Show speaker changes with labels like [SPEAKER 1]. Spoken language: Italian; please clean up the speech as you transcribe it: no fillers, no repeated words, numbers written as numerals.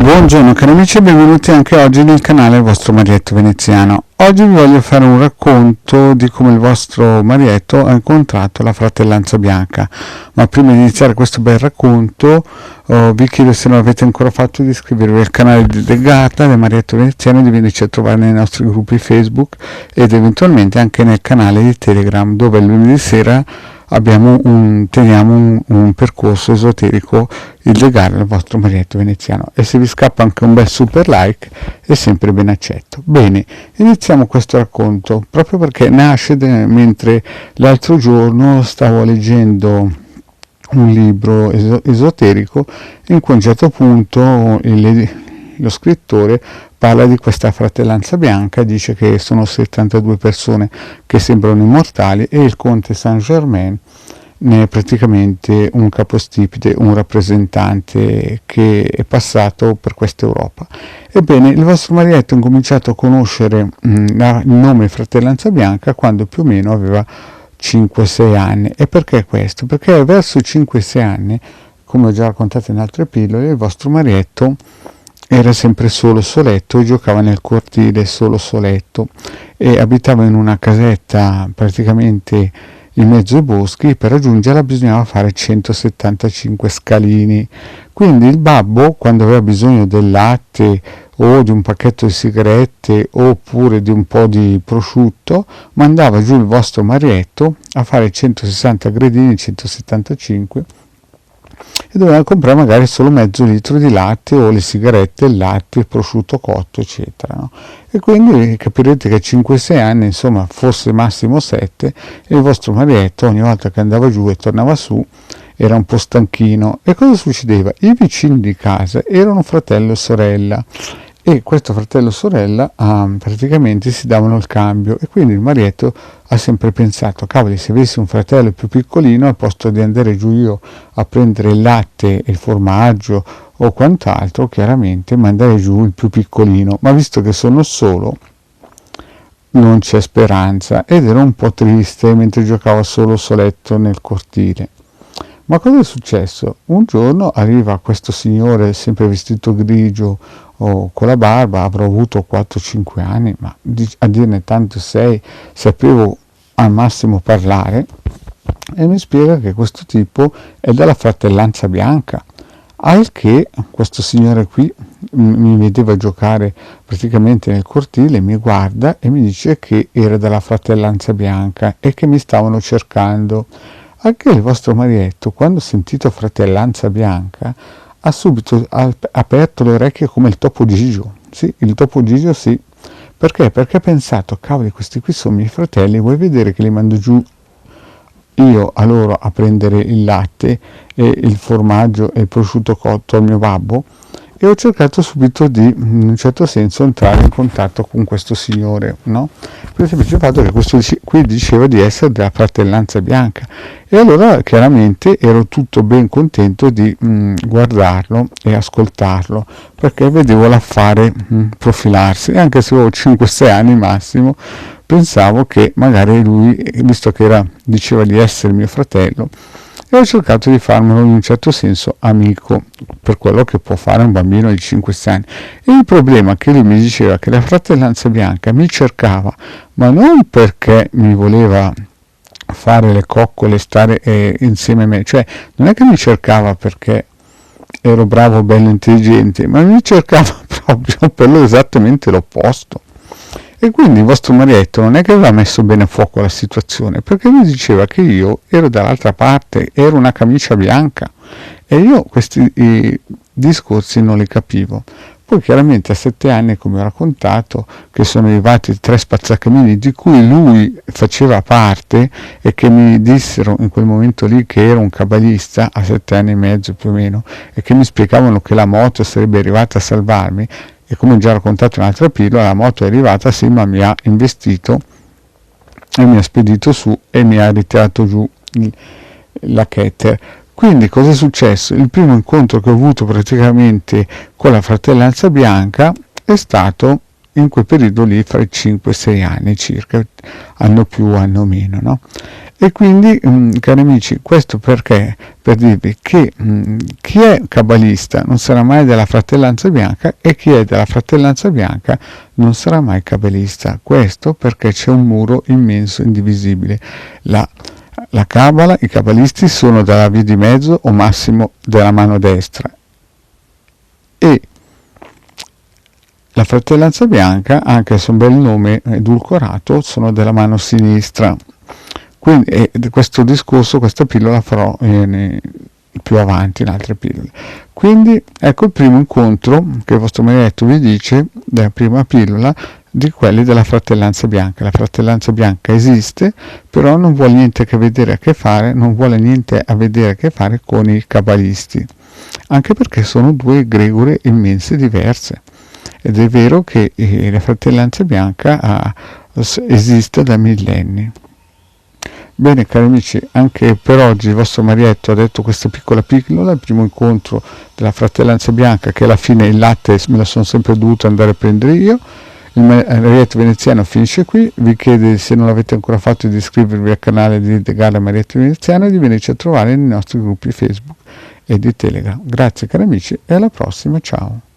[SPEAKER 1] Buongiorno cari amici e benvenuti anche oggi nel canale vostro Marietto Veneziano. Oggi vi voglio fare un racconto di come il vostro Marietto ha incontrato la fratellanza bianca, ma prima di iniziare questo bel racconto vi chiedo, se non avete ancora fatto, di iscrivervi al canale di The Garda del Marietto Veneziano e di venirci a trovare nei nostri gruppi Facebook ed eventualmente anche nel canale di Telegram, dove lunedì sera teniamo un percorso esoterico, il legare al vostro Marietto Veneziano, e se vi scappa anche un bel super like è sempre ben accetto. Bene, iniziamo questo racconto proprio perché nasce mentre l'altro giorno stavo leggendo un libro esoterico in cui a un certo punto lo scrittore parla di questa fratellanza bianca, dice che sono 72 persone che sembrano immortali e il conte Saint-Germain ne è praticamente un capostipite, un rappresentante che è passato per questa Europa. Ebbene, il vostro Marietto ha incominciato a conoscere il nome fratellanza bianca quando più o meno aveva 5-6 anni. E perché questo? Perché verso i 5-6 anni, come ho già raccontato in altre pillole, il vostro Marietto era sempre soletto e giocava nel cortile soletto e abitava in una casetta praticamente in mezzo ai boschi. Per raggiungerla bisognava fare 175 scalini, quindi il babbo, quando aveva bisogno del latte o di un pacchetto di sigarette oppure di un po' di prosciutto, mandava giù il vostro Marietto a fare 160 gradini, 175, e doveva comprare magari solo mezzo litro di latte o le sigarette, il latte, il prosciutto cotto, eccetera, no? E quindi capirete che a 5-6 anni, insomma, forse massimo 7, e il vostro Marietto ogni volta che andava giù e tornava su era un po' stanchino. E cosa succedeva? I vicini di casa erano fratello e sorella, e questo fratello e sorella praticamente si davano il cambio, e quindi il Marietto ha sempre pensato: cavoli, se avessi un fratello più piccolino, al posto di andare giù io a prendere il latte e il formaggio o quant'altro, chiaramente mandare giù il più piccolino, ma visto che sono solo non c'è speranza. Ed ero un po' triste mentre giocavo soletto nel cortile. Ma cosa è successo? Un giorno arriva questo signore sempre vestito grigio o con la barba, avrò avuto 4-5 anni, ma a dirne tanto 6, sapevo al massimo parlare, e mi spiega che questo tipo è della fratellanza bianca. Al che questo signore qui mi vedeva giocare praticamente nel cortile, mi guarda e mi dice che era della fratellanza bianca e che mi stavano cercando. Anche il vostro Marietto, quando ha sentito fratellanza bianca, ha subito aperto le orecchie come il topo Gigio. Sì, il topo Gigio, sì. Perché? Perché ha pensato: cavoli, questi qui sono miei fratelli, vuoi vedere che li mando giù io a loro a prendere il latte e il formaggio e il prosciutto cotto al mio babbo? E ho cercato subito di, in un certo senso, entrare in contatto con questo signore, no? Per il semplice fatto che questo qui diceva di essere della fratellanza bianca, e allora chiaramente ero tutto ben contento di guardarlo e ascoltarlo, perché vedevo l'affare profilarsi, e anche se avevo 5-6 anni massimo, pensavo che magari lui, visto che diceva di essere mio fratello, e ho cercato di farmelo in un certo senso amico, per quello che può fare un bambino di 5-6 anni. E il problema è che lui mi diceva che la fratellanza bianca mi cercava, ma non perché mi voleva fare le coccole, stare insieme a me, cioè non è che mi cercava perché ero bravo, bello, intelligente, ma mi cercava proprio per lo esattamente l'opposto. E quindi il vostro Marietto non è che aveva messo bene a fuoco la situazione, perché lui diceva che io ero dall'altra parte, ero una camicia bianca, e io questi discorsi non li capivo. Poi chiaramente a 7 anni, come ho raccontato, che sono arrivati 3 spazzacamini di cui lui faceva parte, e che mi dissero in quel momento lì che ero un cabalista, a 7 anni e mezzo più o meno, e che mi spiegavano che la moto sarebbe arrivata a salvarmi. E come ho già raccontato in un'altra pillola, la moto è arrivata, sì, ma mi ha investito e mi ha spedito su e mi ha ritirato giù la Keter. Quindi cosa è successo? Il primo incontro che ho avuto praticamente con la fratellanza bianca è stato in quel periodo lì, fra i 5-6 anni circa, anno più, anno meno, no? E quindi, cari amici, questo perché? Per dirvi che chi è cabalista non sarà mai della fratellanza bianca e chi è della fratellanza bianca non sarà mai cabalista. Questo perché c'è un muro immenso, indivisibile. La cabala, i cabalisti sono dalla via di mezzo o massimo della mano destra, e la fratellanza bianca, anche se un bel nome edulcorato, sono della mano sinistra. Quindi questo discorso, questa pillola farò più avanti in altre pillole. Quindi ecco il primo incontro che il vostro maledetto vi dice, della prima pillola, di quelli della fratellanza bianca. La fratellanza bianca esiste, però non vuole niente a che vedere a che fare, non vuole niente a vedere a che fare con i cabalisti, anche perché sono due egregore immense diverse. Ed è vero che la fratellanza bianca esiste da millenni. Bene, cari amici, anche per oggi il vostro Marietto ha detto questa piccola pillola, il primo incontro della fratellanza bianca, che alla fine il latte me lo sono sempre dovuto andare a prendere io. Il Marietto veneziano finisce qui, vi chiede, se non l'avete ancora fatto, di iscrivervi al canale di De Galla Marietto Veneziano e di venirci a trovare nei nostri gruppi Facebook e di Telegram. Grazie cari amici e alla prossima, ciao!